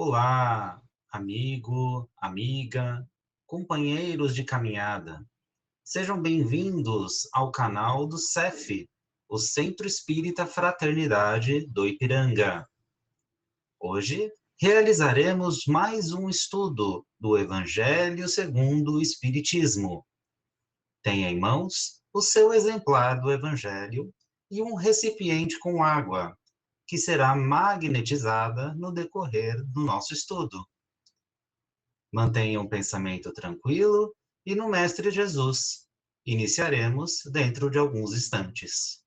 Olá, amigo, amiga, companheiros de caminhada. Sejam bem-vindos ao canal do CEF, o Centro Espírita Fraternidade do Ipiranga. Hoje realizaremos mais um estudo do Evangelho segundo o Espiritismo. Tenha em mãos o seu exemplar do Evangelho e um recipiente com água, que será magnetizada no decorrer do nosso estudo. Mantenha um pensamento tranquilo e no Mestre Jesus. Iniciaremos dentro de alguns instantes.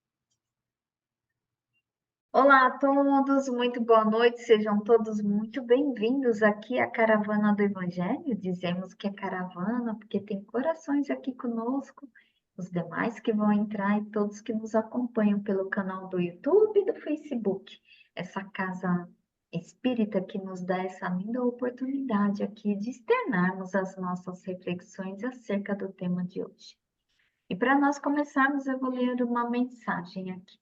Olá a todos, muito boa noite, sejam todos muito bem-vindos aqui à Caravana do Evangelho. Dizemos que é caravana porque tem corações aqui conosco, os demais que vão entrar e todos que nos acompanham pelo canal do YouTube e do Facebook. Essa casa espírita que nos dá essa linda oportunidade aqui de externarmos as nossas reflexões acerca do tema de hoje. E para nós começarmos, eu vou ler uma mensagem aqui.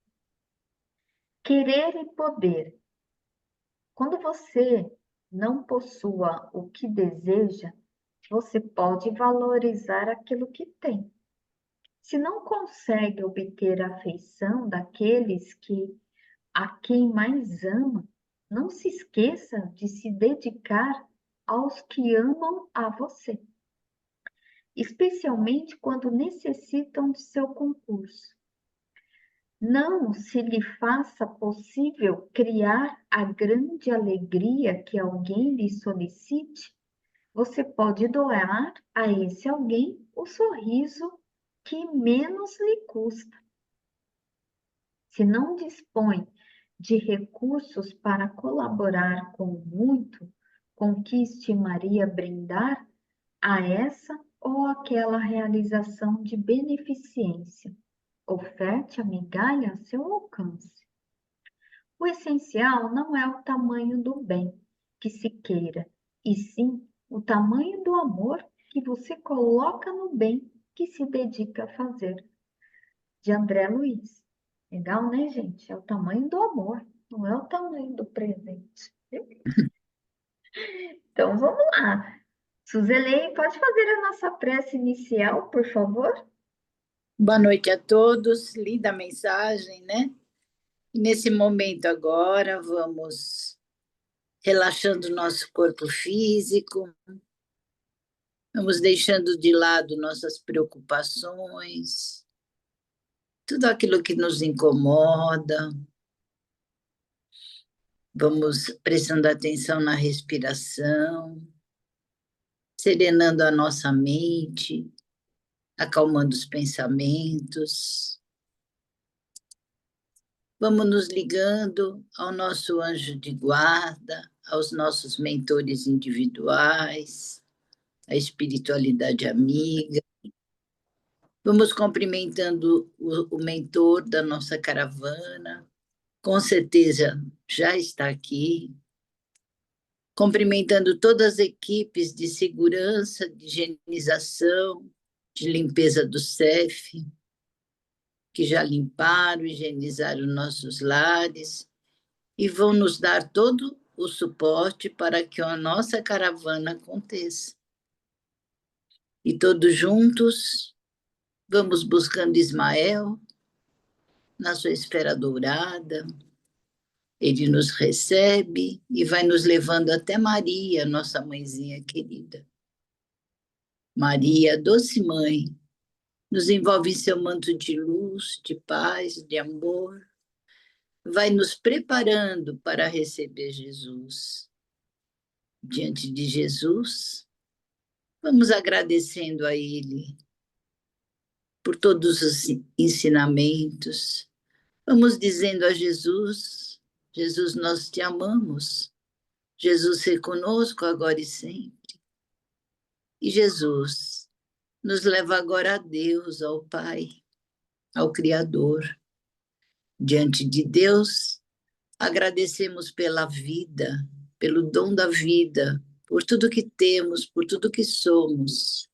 Querer e poder. Quando você não possua o que deseja, você pode valorizar aquilo que tem. Se não consegue obter a afeição daqueles a quem mais ama, não se esqueça de se dedicar aos que amam a você, especialmente quando necessitam de seu concurso. Não se lhe faça possível criar a grande alegria que alguém lhe solicite, você pode doar a esse alguém o sorriso que menos lhe custa. Se não dispõe de recursos para colaborar com muito, com que estimaria brindar a essa ou aquela realização de beneficência, oferte a migalha a seu alcance. O essencial não é o tamanho do bem que se queira, e sim o tamanho do amor que você coloca no bem que se dedica a fazer. De André Luiz. Legal, né, gente? É o tamanho do amor, não é o tamanho do presente. Então, vamos lá. Suzelei, pode fazer a nossa prece inicial, por favor? Boa noite a todos, linda mensagem, né? E nesse momento agora, vamos relaxando o nosso corpo físico, vamos deixando de lado nossas preocupações, tudo aquilo que nos incomoda, vamos prestando atenção na respiração, serenando a nossa mente, acalmando os pensamentos. Vamos nos ligando ao nosso anjo de guarda, aos nossos mentores individuais, à espiritualidade amiga. Vamos cumprimentando o mentor da nossa caravana, com certeza já está aqui. Cumprimentando todas as equipes de segurança, de higienização, de limpeza do CEF, que já limparam, higienizaram nossos lares e vão nos dar todo o suporte para que a nossa caravana aconteça. E todos juntos, vamos buscando Ismael na sua esfera dourada. Ele nos recebe e vai nos levando até Maria, nossa mãezinha querida. Maria, doce mãe, nos envolve em seu manto de luz, de paz, de amor. Vai nos preparando para receber Jesus. Diante de Jesus, vamos agradecendo a Ele por todos os ensinamentos. Vamos dizendo a Jesus, Jesus, nós te amamos. Jesus, ser conosco agora e sempre. E Jesus nos leva agora a Deus, ao Pai, ao Criador. Diante de Deus, agradecemos pela vida, pelo dom da vida, por tudo que temos, por tudo que somos.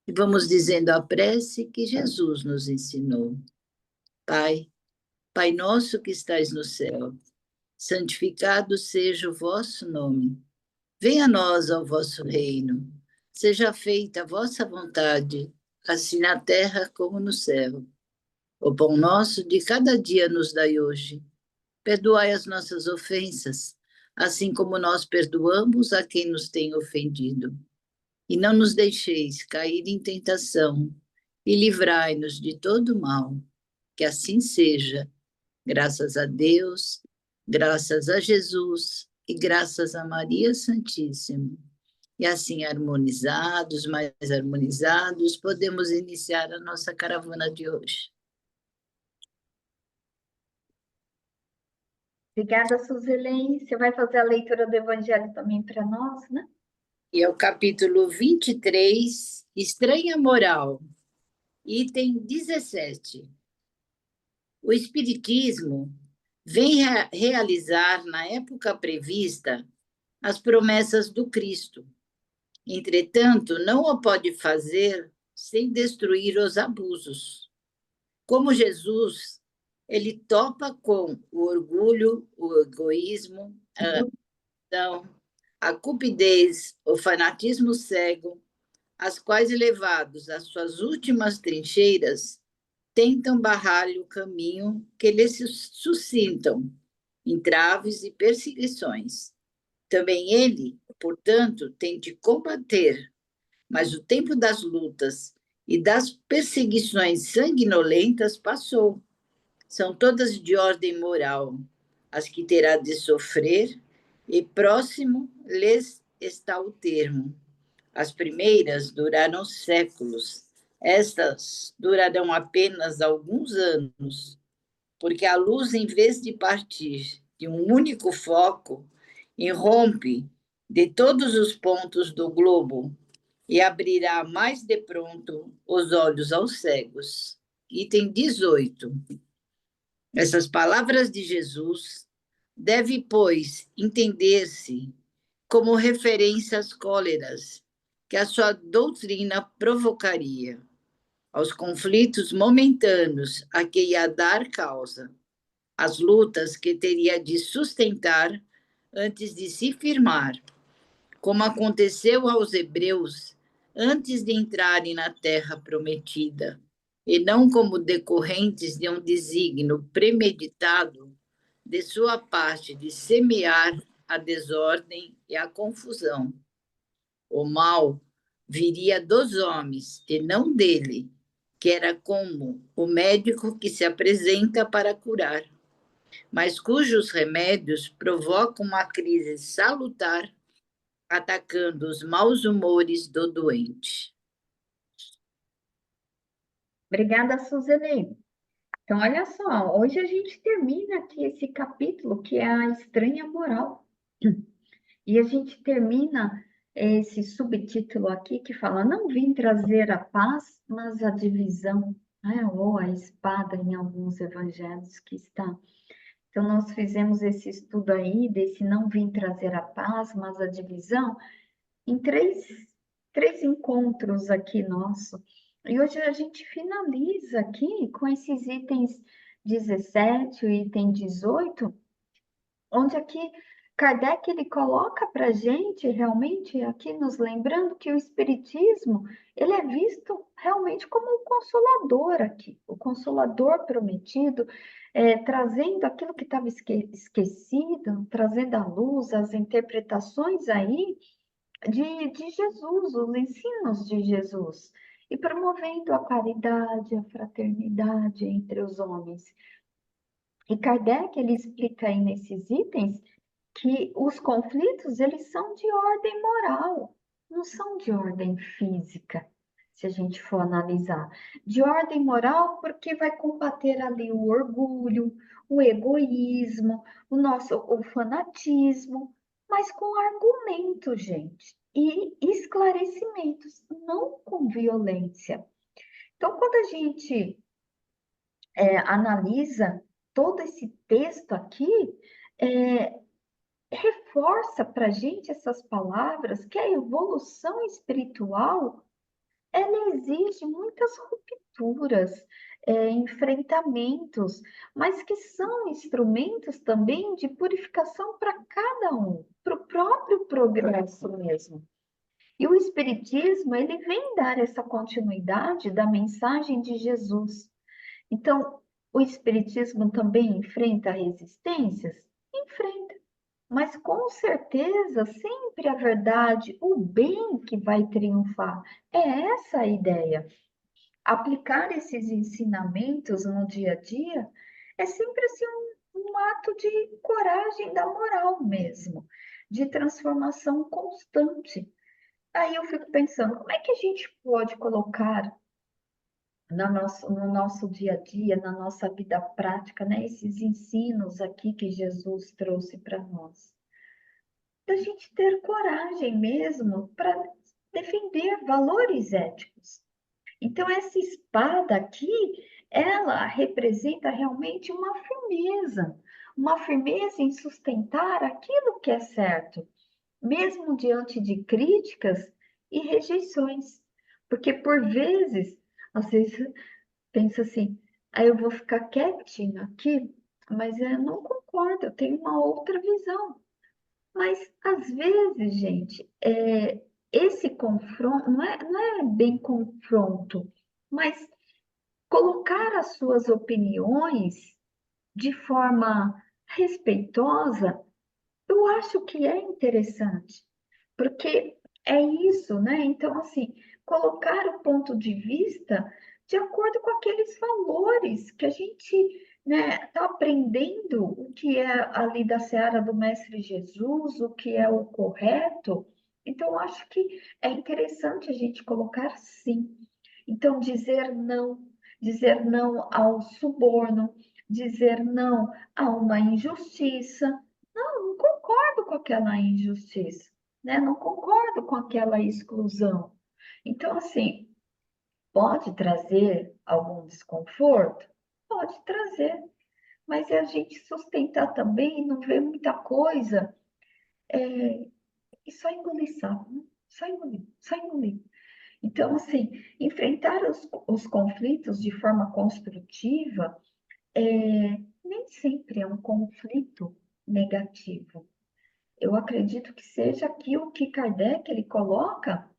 E vamos dizendo a prece que Jesus nos ensinou. Pai, Pai nosso que estais no céu, santificado seja o vosso nome. Venha a nós ao vosso reino. Seja feita a vossa vontade, assim na terra como no céu. O pão nosso de cada dia nos dai hoje. Perdoai as nossas ofensas, assim como nós perdoamos a quem nos tem ofendido. E não nos deixeis cair em tentação, e livrai-nos de todo mal. Que assim seja, graças a Deus, graças a Jesus e graças a Maria Santíssima. E assim, harmonizados, mais harmonizados, podemos iniciar a nossa caravana de hoje. Obrigada, Suzilene. Você vai fazer a leitura do Evangelho também para nós, né? E é o capítulo 23, Estranha Moral, item 17. O Espiritismo vem realizar, na época prevista, as promessas do Cristo. Entretanto, não o pode fazer sem destruir os abusos. Como Jesus, ele topa com o orgulho, o egoísmo, a cupidez, o fanatismo cego, as quais, levados às suas últimas trincheiras, tentam barrar-lhe o caminho que lhes suscitam entraves e perseguições. Também ele, portanto, tem de combater, mas o tempo das lutas e das perseguições sanguinolentas passou. São todas de ordem moral, as que terá de sofrer, e próximo lhes está o termo. As primeiras duraram séculos, estas durarão apenas alguns anos, porque a luz, em vez de partir de um único foco, irrompe de todos os pontos do globo e abrirá mais de pronto os olhos aos cegos. Item 18. Essas palavras de Jesus devem, pois, entender-se como referência às cóleras que a sua doutrina provocaria, aos conflitos momentâneos a que ia dar causa, às lutas que teria de sustentar antes de se firmar, como aconteceu aos hebreus antes de entrarem na terra prometida, e não como decorrentes de um desígnio premeditado de sua parte de semear a desordem e a confusão. O mal viria dos homens e não dele, que era como o médico que se apresenta para curar, mas cujos remédios provocam uma crise salutar, atacando os maus humores do doente. Obrigada, Suzilene. Então, olha só, hoje a gente termina aqui esse capítulo que é a estranha moral. E a gente termina esse subtítulo aqui que fala: não vim trazer a paz, mas a divisão, né? Ou a espada em alguns evangelhos que está. Então, nós fizemos esse estudo aí, desse não vim trazer a paz, mas a divisão, em três encontros aqui nosso. E hoje a gente finaliza aqui com esses itens 17, o item 18, onde aqui Kardec ele coloca para a gente realmente aqui nos lembrando que o Espiritismo ele é visto realmente como o consolador aqui, o consolador prometido, trazendo aquilo que estava esquecido, trazendo à luz as interpretações aí de Jesus, os ensinos de Jesus, e promovendo a caridade, a fraternidade entre os homens. E Kardec, ele explica aí nesses itens que os conflitos, eles são de ordem moral, não são de ordem física, se a gente for analisar. De ordem moral, porque vai combater ali o orgulho, o egoísmo, o fanatismo, mas com argumento, gente, e esclarecimentos, não com violência. Então, quando a gente analisa todo esse texto aqui, reforça para a gente essas palavras que a evolução espiritual ela exige muitas rupturas, enfrentamentos, mas que são instrumentos também de purificação para cada um, para o próprio progresso mesmo. E o Espiritismo, ele vem dar essa continuidade da mensagem de Jesus. Então, o Espiritismo também enfrenta resistências? Enfrenta. Mas com certeza, sempre a verdade, o bem que vai triunfar. É essa a ideia. Aplicar esses ensinamentos no dia a dia é sempre assim um ato de coragem da moral mesmo, de transformação constante. Aí eu fico pensando, como é que a gente pode colocar no nosso dia a dia, na nossa vida prática, né, esses ensinos aqui que Jesus trouxe para nós? Da gente ter coragem mesmo para defender valores éticos. Então, essa espada aqui, ela representa realmente uma firmeza em sustentar aquilo que é certo, mesmo diante de críticas e rejeições. Porque, por vezes, às vezes, pensa assim, aí eu vou ficar quietinho aqui, mas eu não concordo, eu tenho uma outra visão. Mas, às vezes, gente, esse confronto, não é bem confronto, mas colocar as suas opiniões de forma respeitosa, eu acho que é interessante, porque é isso, né? Então, assim, colocar o ponto de vista de acordo com aqueles valores que a gente, né, está aprendendo o que é ali da seara do Mestre Jesus, o que é o correto. Então, eu acho que é interessante a gente colocar sim. Então, dizer não ao suborno, dizer não a uma injustiça. Não concordo com aquela injustiça, né? Não concordo com aquela exclusão. Então, assim, pode trazer algum desconforto? Pode trazer, mas é a gente sustentar também e não ver muita coisa e só engolir sapo, né? Só engolir, só engolir. Então, assim, enfrentar os conflitos de forma construtiva nem sempre é um conflito negativo. Eu acredito que seja aquilo que Kardec ele coloca,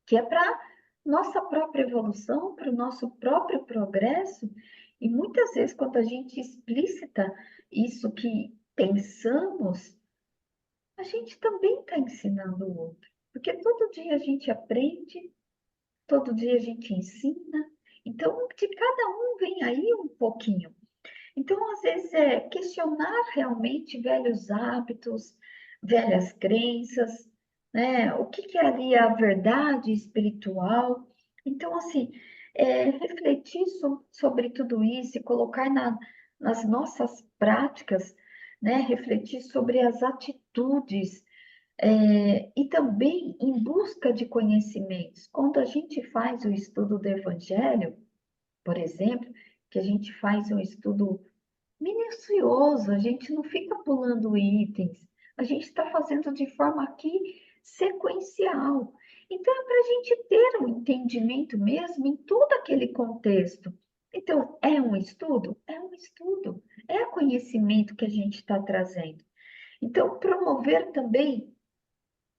que é para nossa própria evolução, para o nosso próprio progresso. E muitas vezes, quando a gente explicita isso que pensamos, a gente também está ensinando o outro. Porque todo dia a gente aprende, todo dia a gente ensina. Então, de cada um vem aí um pouquinho. Então, às vezes, é questionar realmente velhos hábitos, velhas crenças, né? O que é ali a verdade espiritual. Então, assim, refletir sobre tudo isso e colocar nas nossas práticas, né? Refletir sobre as atitudes, e também em busca de conhecimentos. Quando a gente faz o estudo do Evangelho, por exemplo, que a gente faz um estudo minucioso, a gente não fica pulando itens, a gente está fazendo de forma aqui sequencial. Então, é para a gente ter um entendimento mesmo em todo aquele contexto. Então, é um estudo? É um estudo, é conhecimento que a gente está trazendo. Então, promover também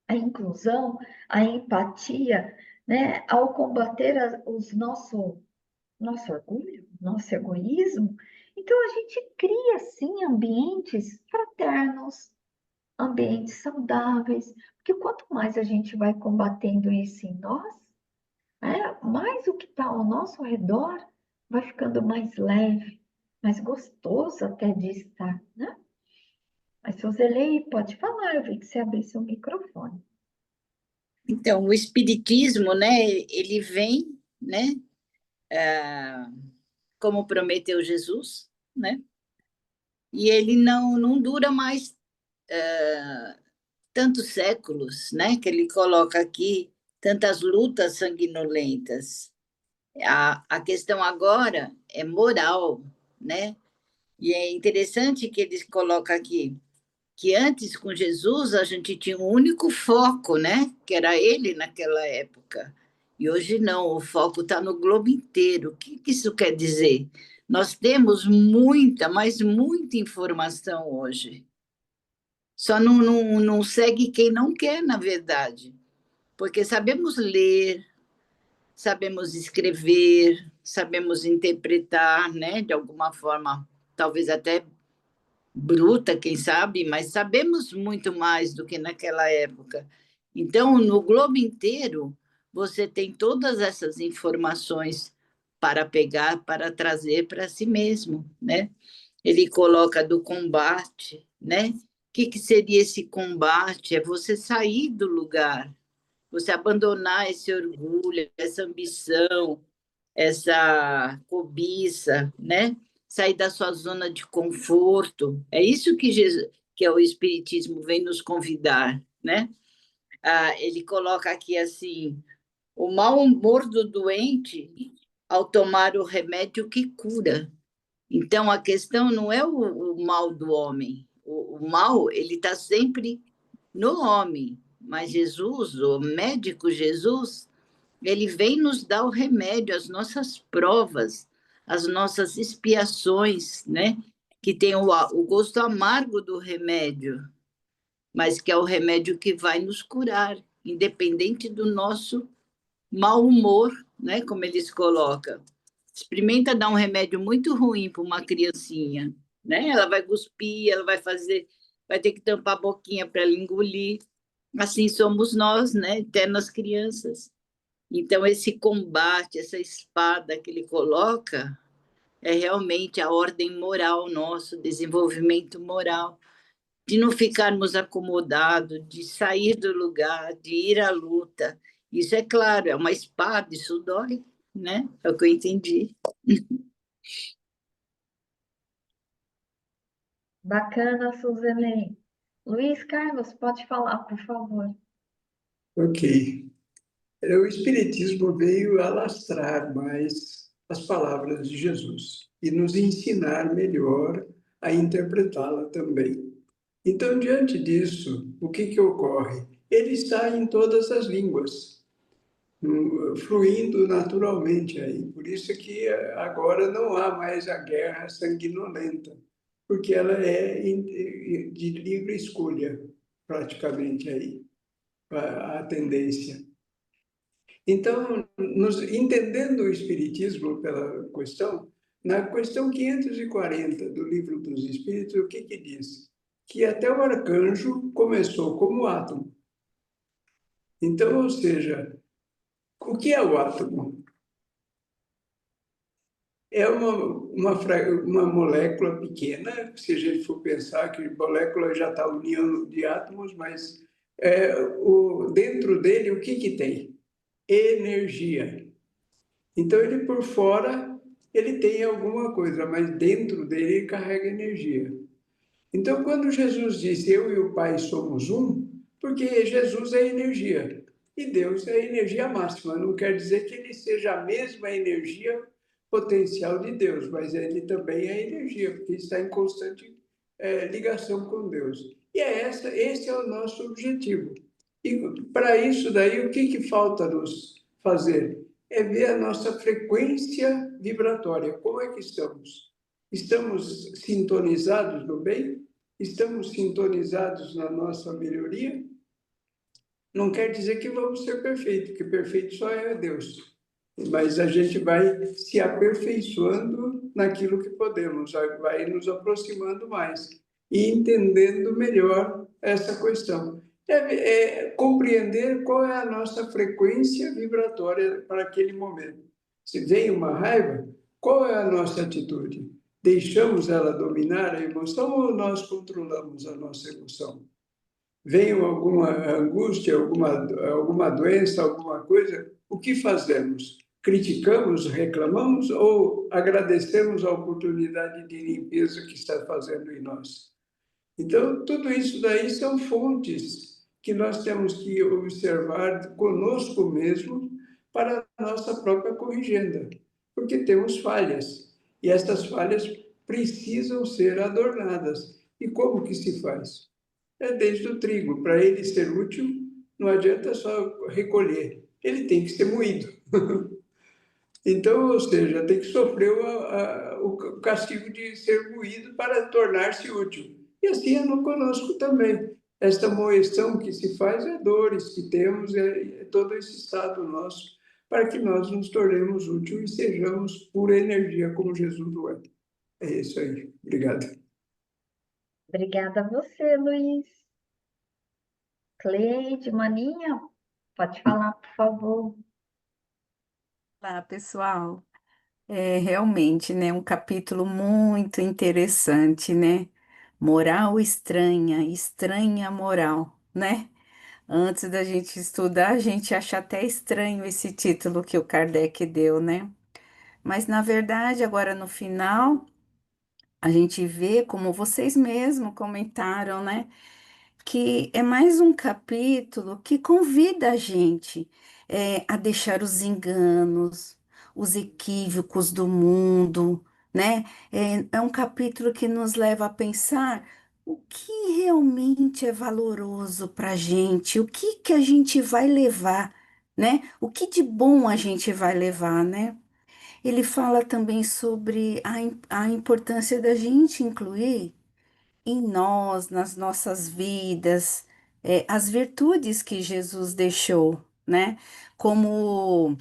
a inclusão, a empatia, né, ao combater os nosso orgulho, nosso egoísmo. Então, a gente cria, sim, ambientes fraternos, ambientes saudáveis, porque quanto mais a gente vai combatendo isso em nós, mais o que está ao nosso redor vai ficando mais leve, mais gostoso até de estar, né? Mas, se você ler, pode falar, eu vi que você abriu seu microfone. Então, o espiritismo, né, ele vem, né, como prometeu Jesus, né? E ele não dura mais tantos séculos, né? Que ele coloca aqui tantas lutas sanguinolentas. A questão agora é moral, né? E é interessante que eles colocam aqui que antes com Jesus a gente tinha um único foco, né? Que era ele naquela época. E hoje não, o foco está no globo inteiro. O que isso quer dizer? Nós temos muita, mas muita informação hoje. Só não segue quem não quer, na verdade. Porque sabemos ler, sabemos escrever, sabemos interpretar, né? De alguma forma, talvez até bruta, quem sabe, mas sabemos muito mais do que naquela época. Então, no globo inteiro, você tem todas essas informações para pegar, para trazer para si mesmo, né? Ele coloca do combate, né? O que seria esse combate? É você sair do lugar, você abandonar esse orgulho, essa ambição, essa cobiça, né? Sair da sua zona de conforto. É isso que Jesus, que é o Espiritismo vem nos convidar, né? Ele coloca aqui assim: o mau humor do doente ao tomar o remédio que cura. Então, a questão não é o mal do homem. O mal, ele está sempre no homem. Mas Jesus, o médico Jesus, ele vem nos dar o remédio, as nossas provas, as nossas expiações, né? Que tem o gosto amargo do remédio, mas que é o remédio que vai nos curar, independente do nosso mau humor, né? Como eles colocam. Experimenta dar um remédio muito ruim para uma criancinha, né? Ela vai cuspir, ela vai fazer, vai ter que tampar a boquinha para ela engolir. Assim somos nós, né? Eternas crianças. Então, esse combate, essa espada que ele coloca, é realmente a ordem moral, nosso desenvolvimento moral, de não ficarmos acomodados, de sair do lugar, de ir à luta. Isso é claro, é uma espada, isso dói, né? É o que eu entendi. Bacana, Suzane. Luiz Carlos, pode falar, por favor. Ok. O Espiritismo veio alastrar mais as palavras de Jesus e nos ensinar melhor a interpretá-la também. Então, diante disso, o que ocorre? Ele está em todas as línguas, fluindo naturalmente aí. Por isso que agora não há mais a guerra sanguinolenta, porque ela é de livre escolha, praticamente aí, a tendência. Então, entendendo o Espiritismo pela questão, na questão 540 do Livro dos Espíritos, o que diz? Que até o arcanjo começou como átomo. Então, ou seja, o que é o átomo? É uma molécula pequena, se a gente for pensar que molécula já está união de átomos, mas dentro dele o que tem? Energia. Então, ele por fora, ele tem alguma coisa, mas dentro dele ele carrega energia. Então, quando Jesus disse, eu e o Pai somos um, porque Jesus é energia, e Deus é energia máxima. Não quer dizer que ele seja a mesma energia potencial de Deus, mas ele também é energia, porque está em constante ligação com Deus. E esse é o nosso objetivo. E para isso daí, o que falta nos fazer? É ver a nossa frequência vibratória. Como é que estamos? Estamos sintonizados no bem? Estamos sintonizados na nossa melhoria? Não quer dizer que vamos ser perfeitos, porque perfeito só é Deus. Mas a gente vai se aperfeiçoando naquilo que podemos, vai nos aproximando mais e entendendo melhor essa questão. Compreender qual é a nossa frequência vibratória para aquele momento. Se vem uma raiva, qual é a nossa atitude? Deixamos ela dominar a emoção ou nós controlamos a nossa emoção? Vem alguma angústia, alguma doença, alguma coisa, o que fazemos? Criticamos, reclamamos ou agradecemos a oportunidade de limpeza que está fazendo em nós? Então, tudo isso daí são fontes que nós temos que observar conosco mesmo para a nossa própria corrigenda, porque temos falhas, e estas falhas precisam ser adornadas. E como que se faz? É desde o trigo. Para ele ser útil, não adianta só recolher. ele tem que ser moído. Então, ou seja, tem que sofrer o castigo de ser moído para tornar-se útil. E assim é no conosco também. Esta moeção que se faz é dores que temos, é todo esse estado nosso, para que nós nos tornemos úteis e sejamos pura energia como Jesus o é. É isso aí. Obrigado. Obrigada a você, Luiz. Cleide, Maninha, pode falar, por favor. Olá, pessoal. É realmente, né, um capítulo muito interessante, né? Moral estranha, estranha moral, né? Antes da gente estudar, a gente acha até estranho esse título que o Kardec deu, né? Mas na verdade, agora no final, a gente vê, como vocês mesmos comentaram, né? Que é mais um capítulo que convida a gente a deixar os enganos, os equívocos do mundo, né? É um capítulo que nos leva a pensar o que realmente é valoroso para a gente, o que que a gente vai levar, né? O que de bom a gente vai levar, né? Ele fala também sobre a importância da gente incluir em nós, nas nossas vidas, as virtudes que Jesus deixou, né? Como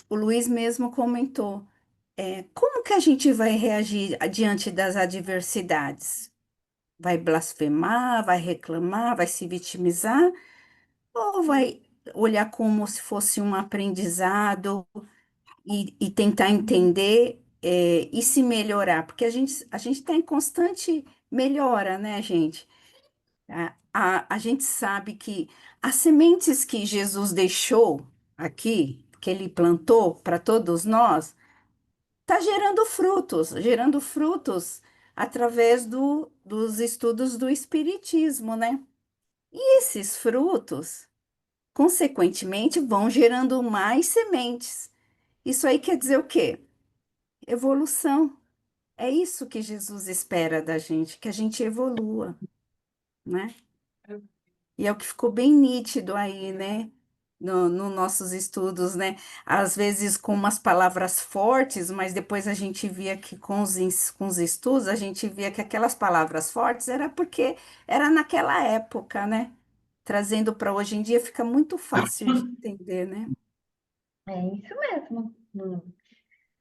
o Luiz mesmo comentou, como que a gente vai reagir diante das adversidades? Vai blasfemar, vai reclamar, vai se vitimizar, ou vai olhar como se fosse um aprendizado e tentar entender, e se melhorar? Porque a gente está em constante melhora, né, gente? A gente sabe que as sementes que Jesus deixou aqui, que ele plantou para todos nós, está gerando frutos através dos estudos do Espiritismo, né? E esses frutos, consequentemente, vão gerando mais sementes. Isso aí quer dizer o quê? Evolução. É isso que Jesus espera da gente, que a gente evolua, né? E é o que ficou bem nítido aí, né? No nossos estudos, né? Às vezes com umas palavras fortes, mas depois a gente via que com os estudos, a gente via que aquelas palavras fortes era porque era naquela época, né? Trazendo para hoje em dia fica muito fácil de entender, né? É isso mesmo.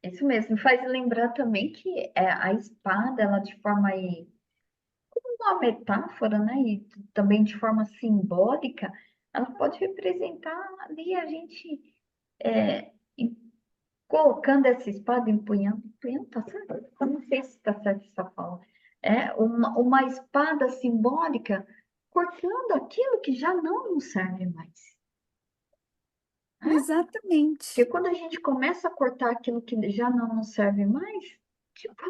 Isso mesmo. Faz lembrar também que a espada, ela de forma aí, como uma metáfora, né? E também de forma simbólica, ela pode representar ali a gente é, em- colocando essa espada, empunhando, tá certo? Eu não sei se está certo essa fala. É uma espada simbólica cortando aquilo que já não nos serve mais. Porque Exatamente. quando a gente começa a cortar aquilo que já não nos serve mais, tipo,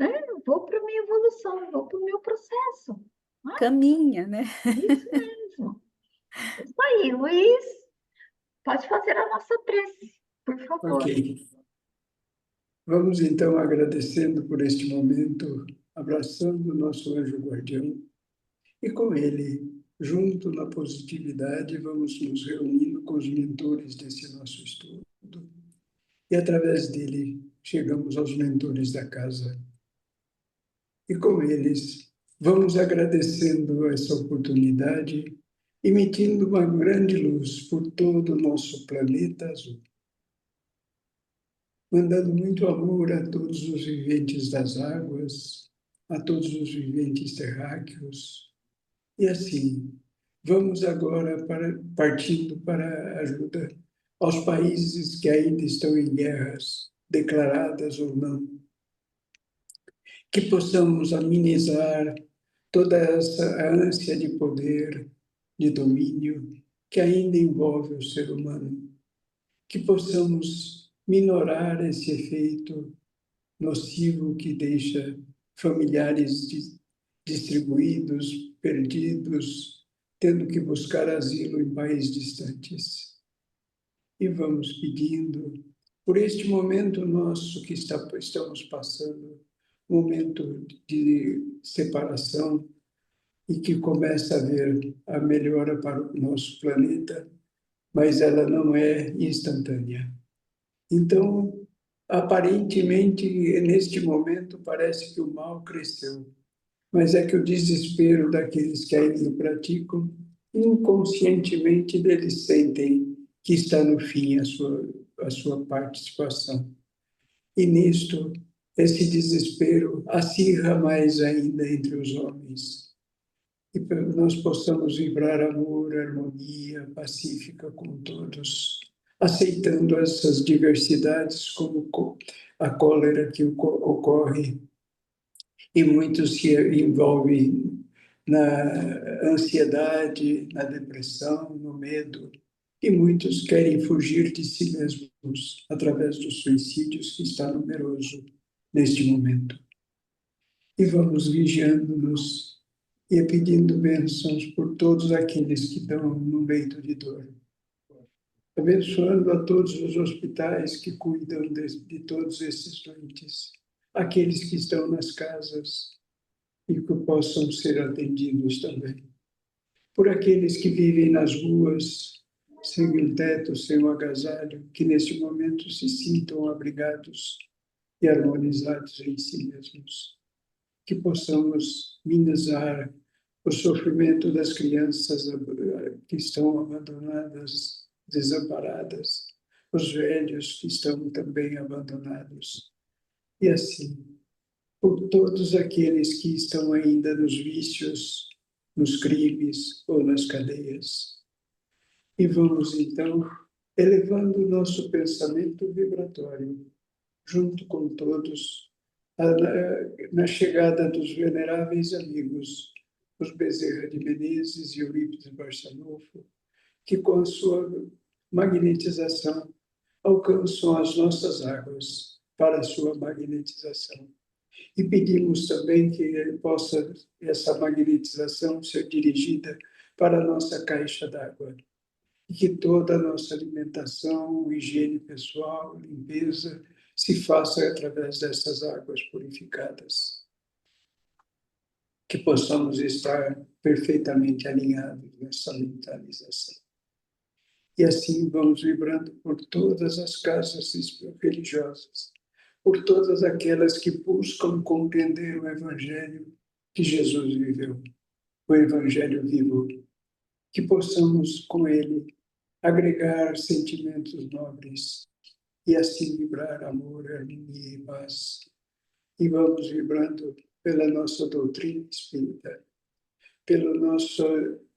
né? Eu vou para a minha evolução, eu vou para o meu processo. Caminha, né? Isso mesmo. Isso aí, Luiz, pode fazer a nossa prece, por favor. Ok. Vamos então agradecendo por este momento, abraçando o nosso anjo guardião e com ele, junto na positividade, vamos nos reunindo com os mentores desse nosso estudo. E através dele chegamos aos mentores da casa. E com eles vamos agradecendo essa oportunidade, emitindo uma grande luz por todo o nosso planeta azul, mandando muito amor a todos os viventes das águas, a todos os viventes terráqueos. E assim, vamos agora partindo para a ajuda aos países que ainda estão em guerras, declaradas ou não, que possamos amenizar toda essa ânsia de poder, de domínio, que ainda envolve o ser humano, que possamos minorar esse efeito nocivo que deixa familiares distribuídos, perdidos, tendo que buscar asilo em países distantes. E vamos pedindo, por este momento nosso que estamos passando, momento de separação, e que começa a haver a melhora para o nosso planeta, mas ela não é instantânea. Então, aparentemente, neste momento, parece que o mal cresceu, mas é que o desespero daqueles que ainda praticam, inconscientemente eles sentem que está no fim a sua participação. E nisto, esse desespero acirra mais ainda entre os homens. E para que nós possamos vibrar amor, harmonia pacífica com todos, aceitando essas diversidades como a cólera que ocorre e muitos se envolvem na ansiedade, na depressão, no medo, e muitos querem fugir de si mesmos através dos suicídios que está numeroso neste momento. E vamos vigiando-nos e pedindo bênçãos por todos aqueles que estão no leito de dor. Abençoando a todos os hospitais que cuidam de todos esses doentes, aqueles que estão nas casas e que possam ser atendidos também. Por aqueles que vivem nas ruas, sem um teto, sem um agasalho, que neste momento se sintam abrigados e harmonizados em si mesmos. Que possamos minimizar o sofrimento das crianças que estão abandonadas, desamparadas, os velhos que estão também abandonados. E assim, por todos aqueles que estão ainda nos vícios, nos crimes ou nas cadeias. E vamos, então, elevando o nosso pensamento vibratório, junto com todos, na chegada dos veneráveis amigos, os Bezerra de Menezes e Eurípides Barçanufo, que com a sua magnetização alcançam as nossas águas para a sua magnetização. E pedimos também que possa essa magnetização ser dirigida para a nossa caixa d'água. E que toda a nossa alimentação, higiene pessoal, limpeza, se faça através dessas águas purificadas. Que possamos estar perfeitamente alinhados nessa mentalização. E assim vamos vibrando por todas as casas religiosas, por todas aquelas que buscam compreender o Evangelho que Jesus viveu, o Evangelho vivo, que possamos com ele agregar sentimentos nobres e assim vibrar amor, harmonia e paz. E vamos vibrando pela nossa doutrina espírita, pela nossa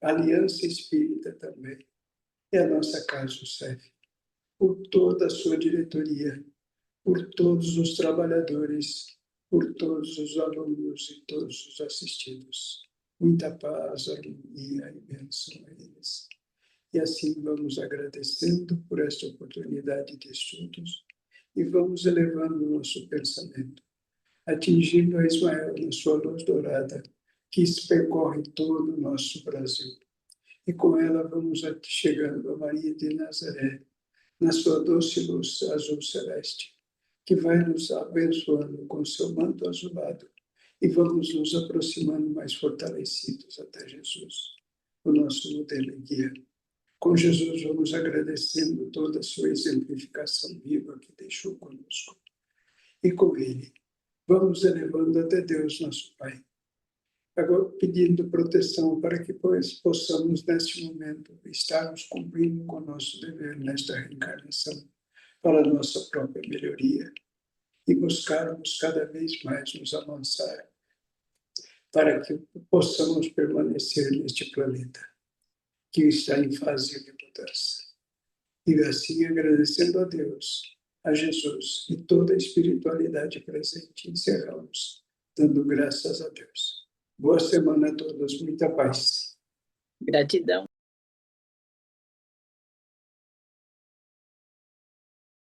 aliança espírita também, e a nossa casa, o CEF, por toda a sua diretoria, por todos os trabalhadores, por todos os alunos e todos os assistidos. Muita paz, harmonia e bênção a eles. E assim vamos agradecendo por esta oportunidade de estudos e vamos elevando o nosso pensamento, atingindo a Ismael na sua luz dourada, que percorre todo o nosso Brasil. E com ela vamos chegando a Maria de Nazaré, na sua doce luz azul celeste, que vai nos abençoando com seu manto azulado, e vamos nos aproximando mais fortalecidos até Jesus, o nosso modelo e guia. Com Jesus vamos agradecendo toda a sua exemplificação viva que deixou conosco. E com ele, vamos elevando até Deus, nosso Pai. Agora pedindo proteção para que possamos, neste momento, estarmos cumprindo com o nosso dever nesta reencarnação, para a nossa própria melhoria, e buscarmos cada vez mais nos amansar, para que possamos permanecer neste planeta, que está em fase de mudança. E assim, agradecendo a Deus, a Jesus e toda a espiritualidade presente, encerramos, dando graças a Deus. Boa semana a todos, muita paz. Gratidão.